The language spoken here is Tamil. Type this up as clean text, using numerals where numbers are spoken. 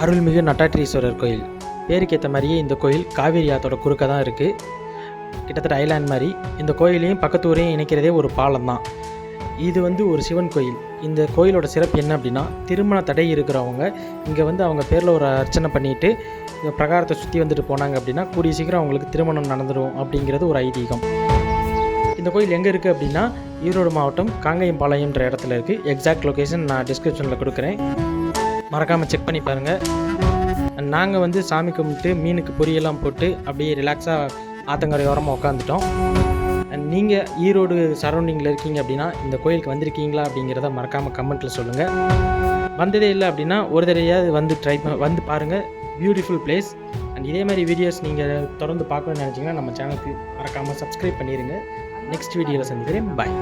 அருள்மிகு நட்டாற்றீஸ்வரர் கோயில். பேருக்கு ஏற்ற மாதிரியே இந்த கோயில் காவேரி ஆற்றோட குறுக்க தான் இருக்குது. கிட்டத்தட்ட ஐலாண்ட் மாதிரி. இந்த கோயிலையும் பக்கத்து ஊரையும் இணைக்கிறதே ஒரு பாலம் தான். இது ஒரு சிவன் கோயில். இந்த கோயிலோட சிறப்பு என்ன அப்படின்னா, திருமண தடை இருக்கிறவங்க இங்கே அவங்க பேரில் ஒரு அர்ச்சனை பண்ணிவிட்டு இந்த பிரகாரத்தை சுற்றி வந்துட்டு போனாங்க அப்படின்னா கூடிய சீக்கிரம் அவங்களுக்கு திருமணம் நடந்துடும் அப்படிங்கிறது ஒரு ஐதீகம். இந்த கோயில் எங்கே இருக்குது அப்படின்னா, ஈரோடு மாவட்டம் காங்கேயம்பாளையம்ன்ற இடத்துல இருக்குது. எக்ஸாக்ட் லொக்கேஷன் நான் டிஸ்கிரிப்ஷனில் கொடுக்குறேன், மறக்காமல் செக் பண்ணி பாருங்கள். நாங்கள் சாமி கும்பிட்டு மீனுக்கு பொரியெல்லாம் போட்டு அப்படியே ரிலாக்ஸாக ஆத்தங்கரையோரமாக உட்காந்துட்டோம். நீங்கள் ஈரோடு சரௌண்டிங்கில் இருக்கீங்க அப்படின்னா இந்த கோயிலுக்கு வந்திருக்கீங்களா அப்படிங்கிறத மறக்காமல் கமெண்ட்டில் சொல்லுங்கள். வந்ததே இல்லை அப்படின்னா ஒரு தடவையாவது வந்து பாருங்கள். Beautiful place. அண்ட் இதே மாதிரி வீடியோஸ் நீங்கள் தொடர்ந்து பார்க்கணும்னு நினச்சிங்கன்னா நம்ம சேனலுக்கு மறக்காமல் சப்ஸ்கிரைப் பண்ணிடுங்க. நெக்ஸ்ட் வீடியோவில் சந்திக்கிறேன். பாய்.